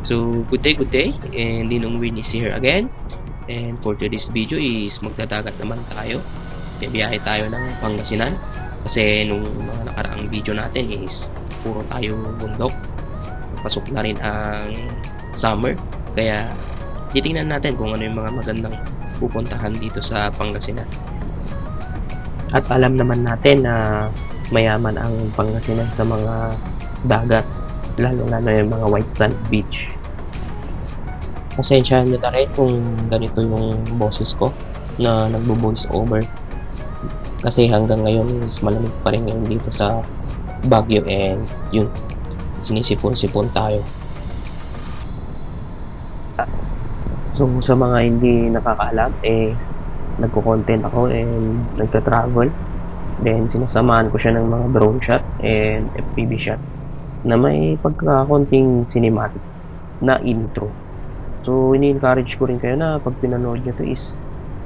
So, good day, and Ninong Win is here again. And for today's video is magdadagat naman tayo. Biyahe tayo ng Pangasinan. Kasi nung mga nakaraang video natin is puro tayo bundok. Pasok na rin ang summer. Kaya titingnan natin kung ano yung mga magandang pupuntahan dito sa Pangasinan. At alam naman natin na mayaman ang Pangasinan sa mga dagat, lalo na yung mga white sand beach. Pasensyahan nyo na rin kung ganito yung boses ko na nagbo-voice over, kasi hanggang ngayon is malamig pa rin ngayon dito sa Baguio, and yun, sinisipon-sipon tayo. So sa mga hindi nakakaalam, nagko-content ako and nagta-travel, then sinasamahan ko siya ng mga drone shot and FPV shot na may pagkakonting cinematic na intro. So ini-encourage ko rin kayo na pag pinanood nyo to is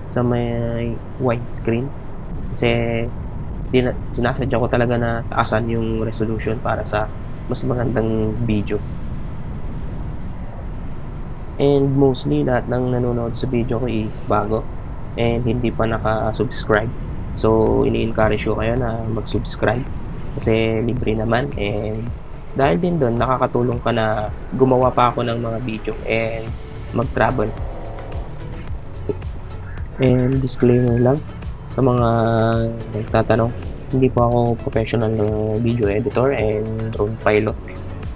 sa may widescreen, kasi sinasadya ko talaga na taasan yung resolution para sa mas magandang video. And mostly lahat ng nanonood sa video ko is bago and hindi pa naka-subscribe. So ini-encourage ko kayo na mag-subscribe kasi libre naman, and dahil din doon nakakatulong ka na gumawa pa ako ng mga video and mag-travel. And disclaimer lang sa mga nagtatanong, hindi po ako professional na video editor and drone pilot.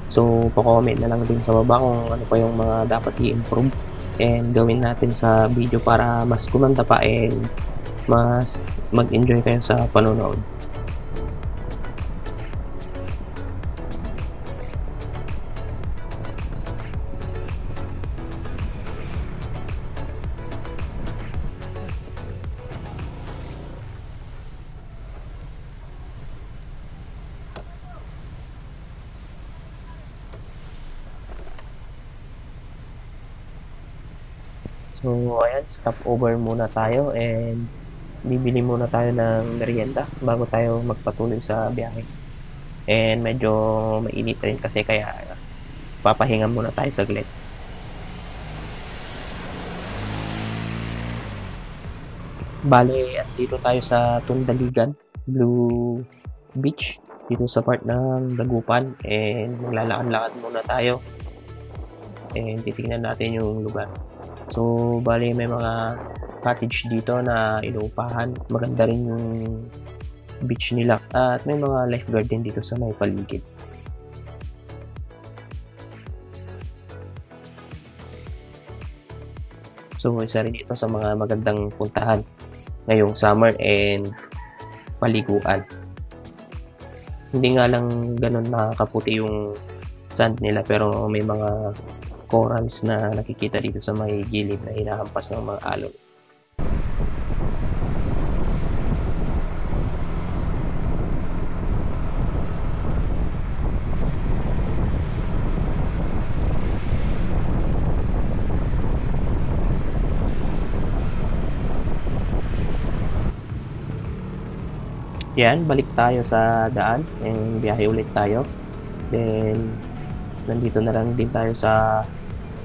So pa-comment na lang din sa baba kung ano pa yung mga dapat i-improve and gawin natin sa video para mas kumanda pa and mas mag-enjoy kayo sa panonood. So ayan, stop over muna tayo and bibili muna tayo ng merienda bago tayo magpatuloy sa biyahe. And medyo mainit rin kasi, kaya papahinga muna tayo saglit. Bale, dito tayo sa Tundaligan Blue Beach, dito sa part ng Dagupan, and maglalakad-lakad muna tayo and titingnan natin yung lugar. So bale, may mga cottage dito na inuupahan, maganda rin yung beach nila, at may mga lifeguard din dito sa may paligid. So isa rin ito sa mga magandang puntahan ngayong summer and paliguan. Hindi nga lang ganun nakaputi yung sand nila, pero may mga corals na nakikita dito sa may gilid na hinahampas ng mga alon. Yan, balik tayo sa daan and biyahe ulit tayo. Then nandito na lang din tayo sa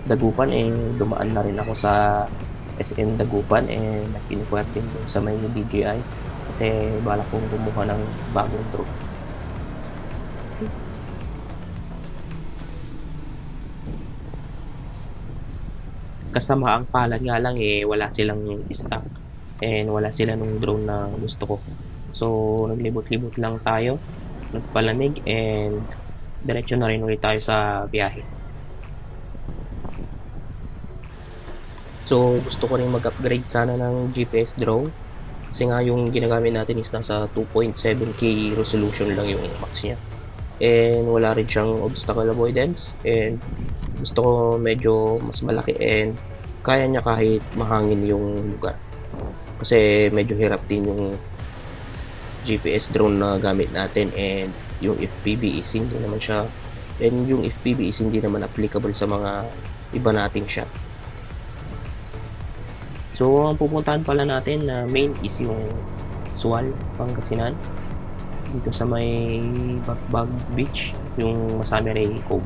Dagupan, dumaan na rin ako sa SM Dagupan and nag-inquire din sa may DJI kasi balak kong kumuha ng bagong drone. Kasama ang palad nga lang, wala silang stock and wala sila nung drone na gusto ko. So naglibot-libot lang tayo, nagpalamig, and diretso na rin ulit tayo sa biyahe. So gusto ko rin mag-upgrade sana ng GPS drone, kasi nga yung ginagamit natin is nasa 2.7K resolution lang yung max niya, and wala rin siyang obstacle avoidance, and gusto ko medyo mas malaki and kaya niya kahit mahangin yung lugar, kasi medyo hirap din yung GPS drone na gamit natin, and yung FPV is hindi naman siya, and yung FPV is hindi naman applicable sa mga iba nating shot. So ang pupuntahan pala natin na main is yung Sual, Pangasinan, dito sa may Bagbag Beach, yung Masami Ray Cove.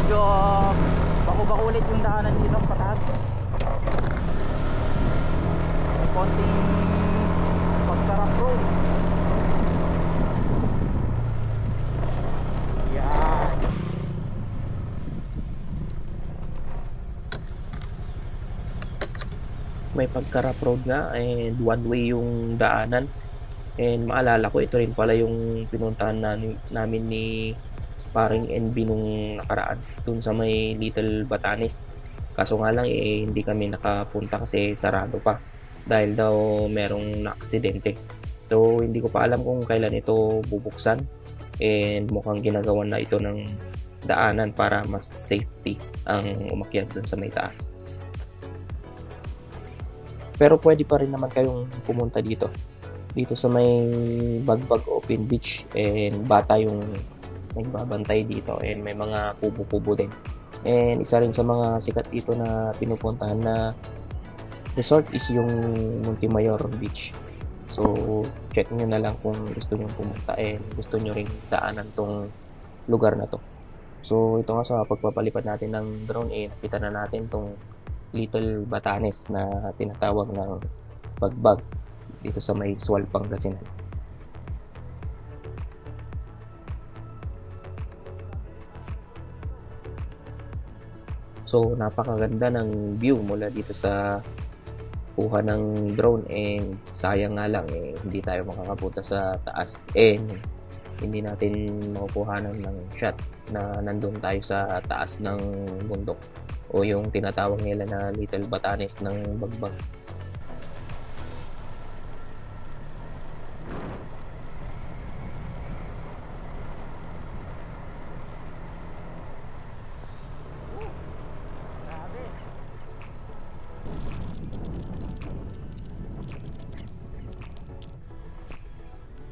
medyo bako-bakulit yung daanan dito pataas. May konting pagkarap road. Yan. May pagka-rough road nga and one way yung daanan. And maalala ko, ito rin pala yung pinuntahan namin ni paring NB nung nakaraan dun sa may Little Batanes. Kaso nga lang hindi kami nakapunta kasi sarado pa dahil daw merong naaksidente. So hindi ko pa alam kung kailan ito bubuksan and mukhang ginagawan na ito ng daanan para mas safety ang umakyat dun sa may taas. Pero pwede pa rin naman kayong pumunta dito sa may Bagbag Open Beach and bata yung nagbabantay dito and may mga kubo-kubo din. And isa rin sa mga sikat dito na pinupuntahan na resort is yung Montemayor Beach. So check nyo na lang kung gusto nyo pumunta and gusto nyo ring daanan tong lugar na to. So ito nga sa pagpapalipad natin ng drone nakita na natin tong Little Batanes na tinatawag ng Bagbag dito sa may Sual, Pangasinan. So napakaganda ng view mula dito sa kuha ng drone and sayang nga lang hindi tayo makakapunta sa taas and hindi natin makukuhanan ng shot na nandun tayo sa taas ng bundok o yung tinatawag nila na Little Batanes ng Bagbag.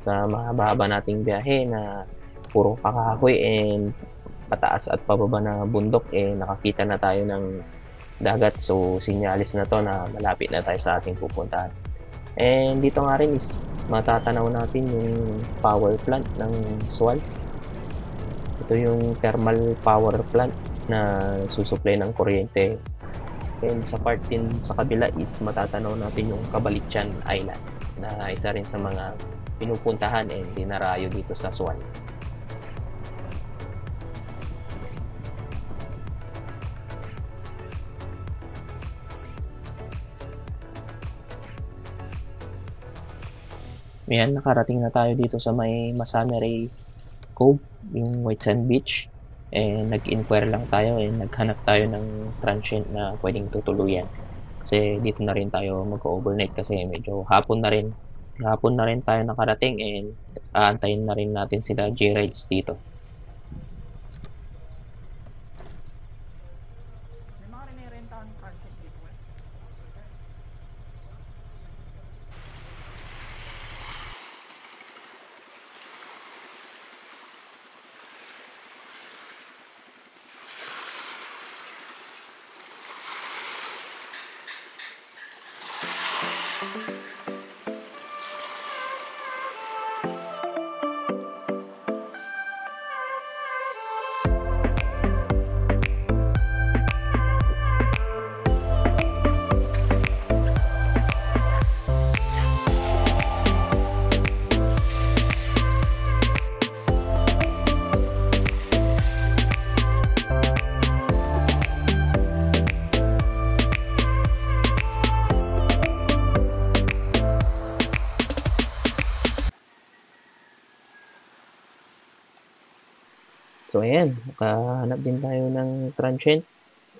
Sa mahaba nating biyahe na puro kakahoy and pataas at pababa na bundok nakakita na tayo ng dagat, so sinyalis na to na malapit na tayo sa ating pupuntahan. And dito nga rin is matatanaw natin yung power plant ng Sual. Ito yung thermal power plant na susupply ng kuryente. And sa part din sa kabila is matatanaw natin yung Cabalichian Island na isa rin sa mga pinupuntahan and dinarayo dito sa Sual. Ayan, nakarating na tayo dito sa may Masameray Cove, yung White Sand Beach. Nag-inquire lang tayo naghanap tayo ng transient na pwedeng tutuluyan. Kasi dito na rin tayo mag-overnight kasi medyo hapon na rin. Hapon na rin tayo nakarating aantayin na rin natin sila J-Rides dito. May mga rinirentahan transient dito eh. So ayan, nakahanap din tayo ng transient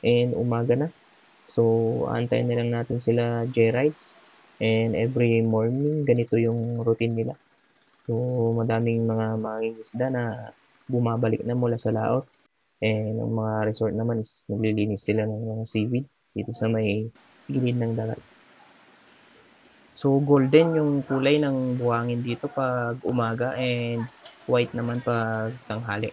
and umaga na. So aantayin na lang natin sila J-Rides and every morning ganito yung routine nila. So madaming mga mangingisda na bumabalik na mula sa laot and ang mga resort naman is naglilinis sila ng mga seaweed dito sa may gilid ng dagat. So golden yung kulay ng buhangin dito pag umaga and white naman pag tanghali.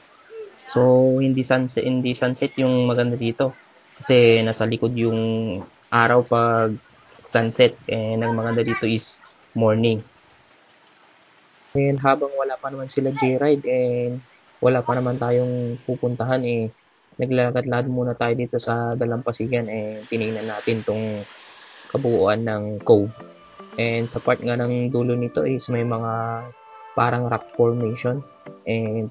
So hindi sunset yung maganda dito kasi nasa likod yung araw pag sunset and ang maganda dito is morning. And habang wala pa naman sila J-Ride and wala pa naman tayong pupuntahan Naglalakad-lakad muna tayo dito sa dalampasigan, tiningnan natin 'tong kabuuan ng cove. And sa part nga ng dulo nito is may mga parang rock formation, and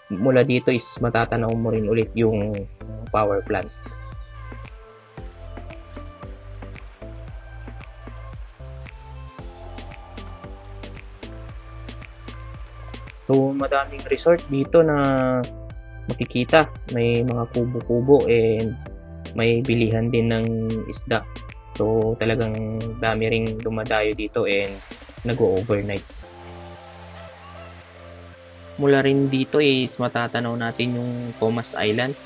mula dito is matatanaw mo rin ulit yung power plant. So madaming resort dito na makikita, may mga kubo-kubo and may bilihan din ng isda. So talagang dami ring dumadayo dito and nag-overnight. Mula rin dito is matatanaw natin yung Comas Island,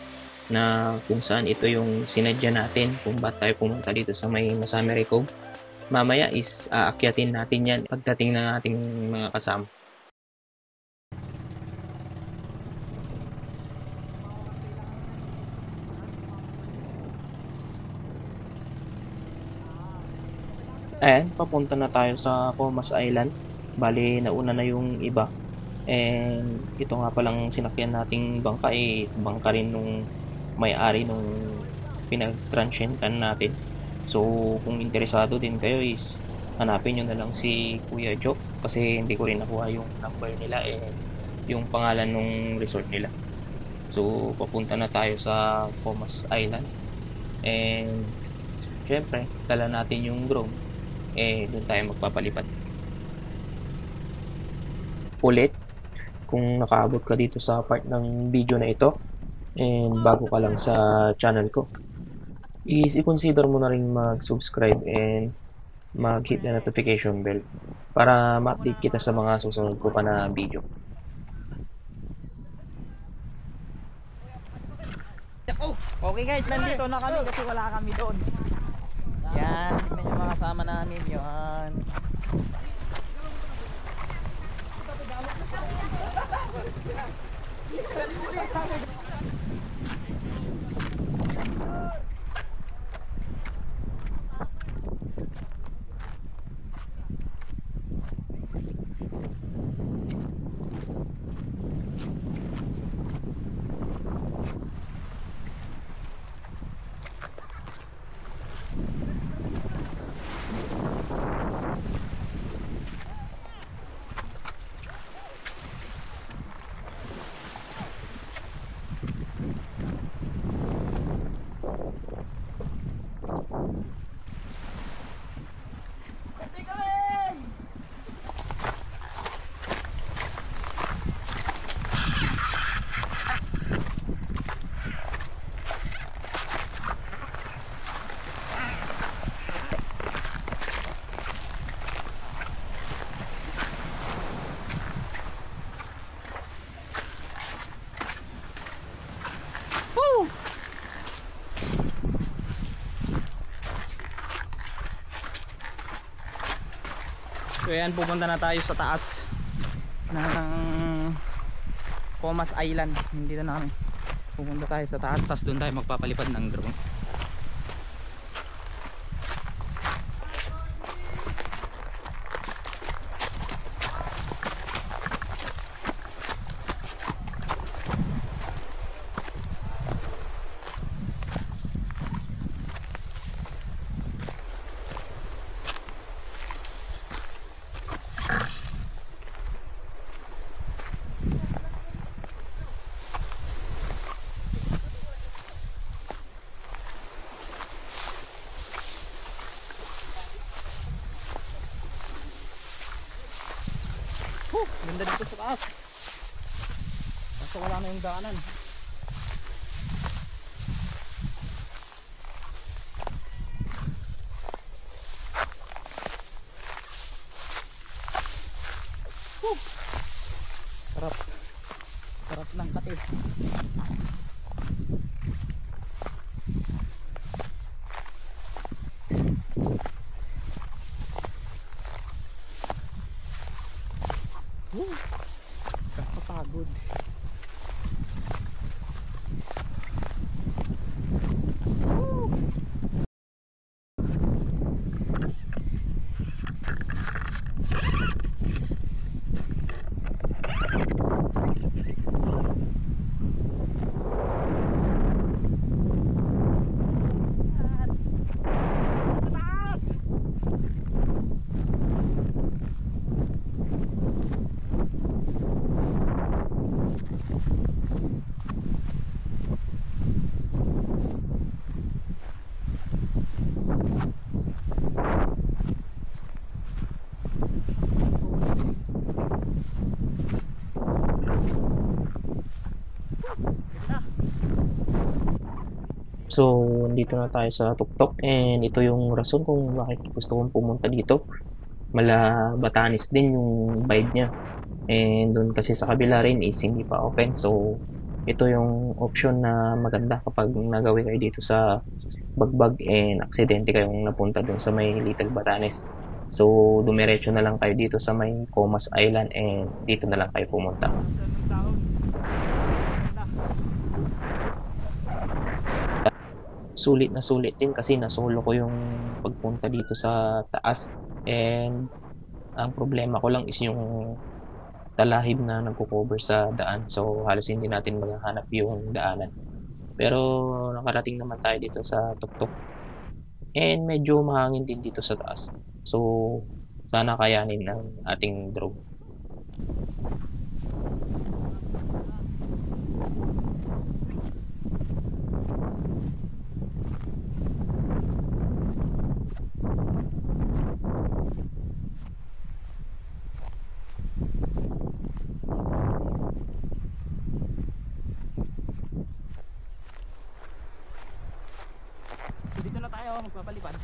na kung saan ito yung sinadya natin kung ba't tayo pumunta dito sa may Masamere Cove. Mamaya is aakyatin natin yan pagdating ng ating mga kasama. Ayan, papunta na tayo sa Comas Island. Bali, nauna na yung iba. And ito nga palang sinakyan nating bangka is bangka rin nung may-ari nung pinag-transyentan natin. So, kung interesado din kayo is hanapin nyo na lang si Kuya Joe, kasi hindi ko rin nakuha yung number nila and yung pangalan nung resort nila. So, papunta na tayo sa Comas Island. And syempre, dala natin yung drone. Doon tayo magpapalipad. Ulit, kung nakaabot ka dito sa part ng video na ito and bago ka lang sa channel ko, is i-consider mo na rin mag-subscribe and mag-hit the notification bell para ma-update kita sa mga susunod ko pa na video. Okay guys, nandito na kami kasi wala kami doon. Yan, tignan yung mga kasama namin. Yan. So ayan, pupunta na tayo sa taas ng Comas Island. Hindi na namin. Pupunta tayo sa taas, tapos doon tayo magpapalipad ng drone. Ganda dito sa taas. Kaso wala na yung daanan. Sarap. Sarap ng kate. Kakapagod. So, dito na tayo sa tuktok and ito yung rason kung bakit gusto kong pumunta dito. Mala Batanes din yung vibe niya. And doon kasi sa kabila rin is hindi pa open. So, ito yung option na maganda kapag nagawi kayo dito sa Bagbag and aksidente kayong napunta doon sa may Little Batanes. So, dumiretso na lang kayo dito sa may Comas Island and dito na lang kayo pumunta. Sulit na sulit din kasi nasolo ko yung pagpunta dito sa taas and ang problema ko lang is yung talahib na nagko-cover sa daan. So, halos hindi natin maghahanap yung daanan. Pero nakarating naman tayo dito sa tuktok. And medyo mahangin din dito sa taas. So, sana kayanin ng ating drone. Dito na tayo magpapalipad.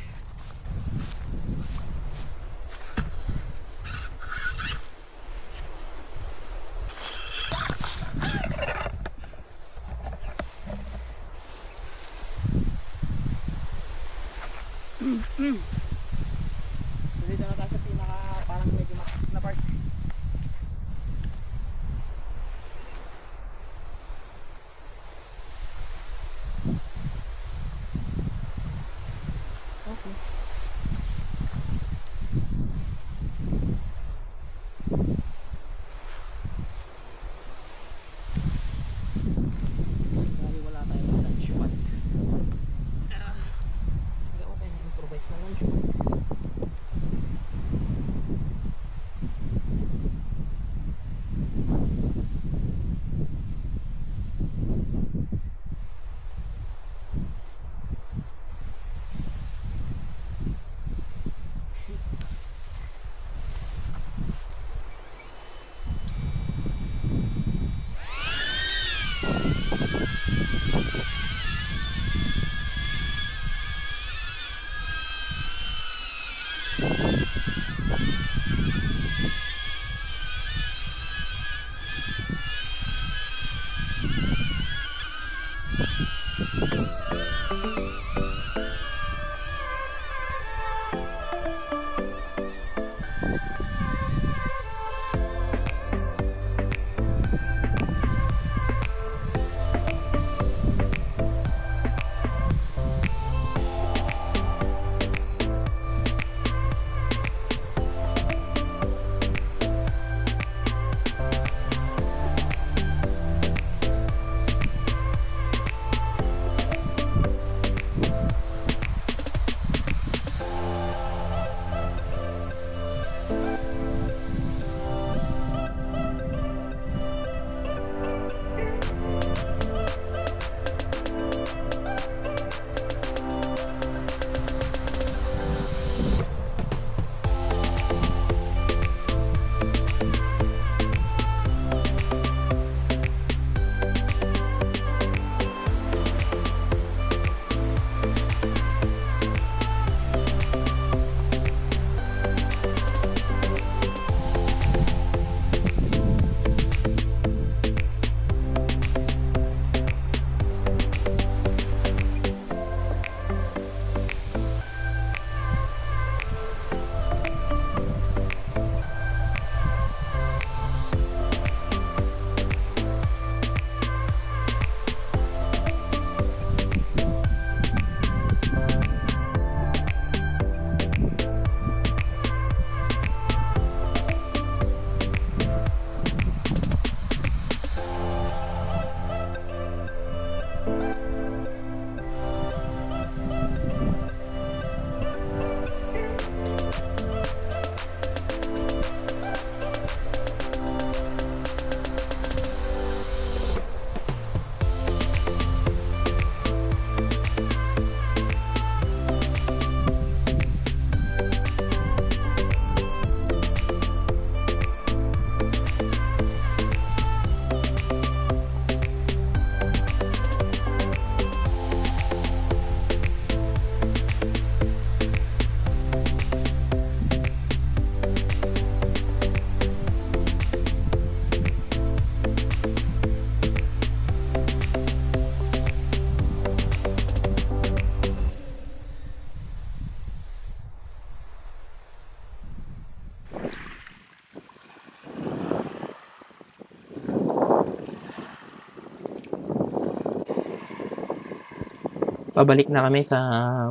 Pabalik na kami sa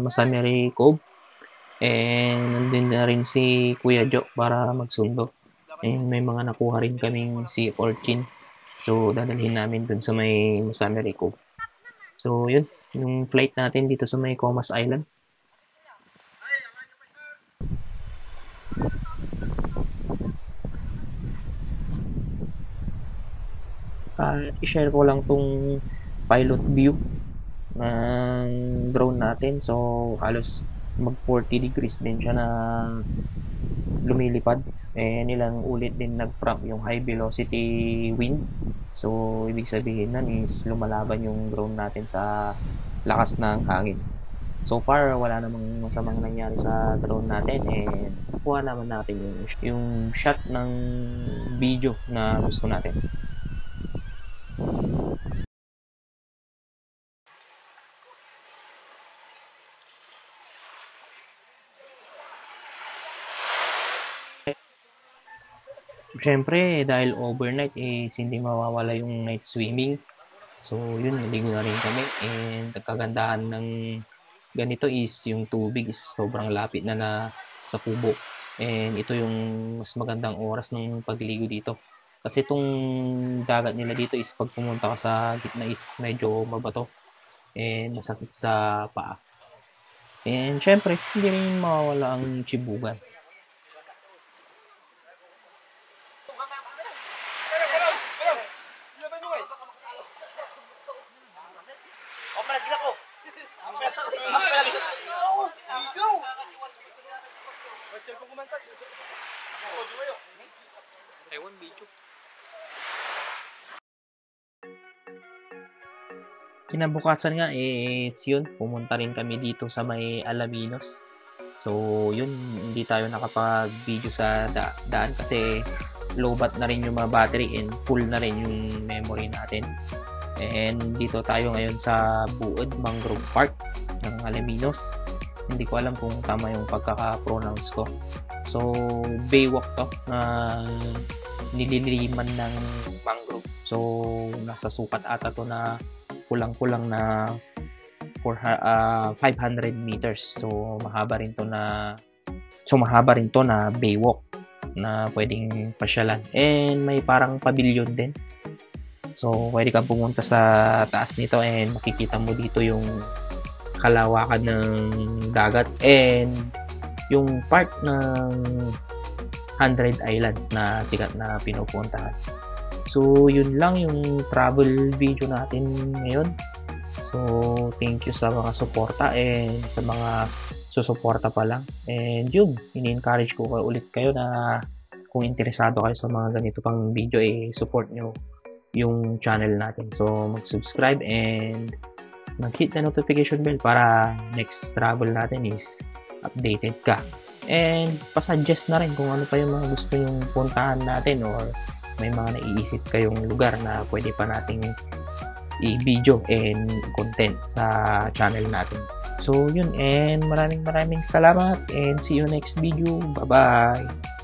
Masamiri Cove. And nandun na rin si Kuya Jo para magsundo. And may mga nakuha rin kaming sea urchin. So, dadalhin namin dun sa may Masamiri Cove. So, yun. Yung flight natin dito sa may Comas Island. At i-share ko lang tong pilot view ng drone natin. So, halos mag 40 degrees din siya na lumilipad. Ilang ulit din nag-prompt yung high velocity wind. So, ibig sabihin nun is lumalaban yung drone natin sa lakas ng hangin. So far, wala namang masamang nangyari sa drone natin, and nakuha naman natin yung shot ng video na gusto natin. Siyempre, dahil overnight is hindi mawawala yung night swimming. So, yun, naligo na rin kami. And nagkagandahan ng ganito is yung tubig is sobrang lapit na sa kubo. And ito yung mas magandang oras ng pagligo dito. Kasi itong dagat nila dito is pag pumunta ka sa gitna is medyo mabato. And masakit sa paa. And syempre, hindi rin mawawala ang chibugan. Kinabukasan nga is yun, pumunta rin kami dito sa may Alaminos. So yun, hindi tayo nakapag-video sa daan kasi lowbat na rin yung mga battery and full na rin yung memory natin. And dito tayo ngayon sa Buod Mangrove Park ng Alaminos. Hindi ko alam kung tama yung pagkaka-pronounce ko. So baywalk to na nililiman ng mangrove. So nasa sukat ata to na kulang-kulang na 500 meters. So mahaba rin to na baywalk na pwedeng pasyalan. And may parang pavilion din. So pwede kang pumunta sa taas nito and makikita mo dito yung kalawakan ng dagat and yung part ng 100 Islands na sikat na pinupuntahan. So, yun lang yung travel video natin ngayon. So, thank you sa mga suporta and sa mga susuporta pa lang. And yun, ini-encourage ko ulit kayo na kung interesado kayo sa mga ganito pang video, support nyo yung channel natin. So, mag-subscribe and mag-hit the notification bell para next travel natin is updated ka. And pa-suggest na rin kung ano pa yung mga gusto yung puntahan natin or may mga naiisip kayong lugar na pwede pa nating i-video and content sa channel natin. So yun, and maraming salamat and see you next video. Bye bye.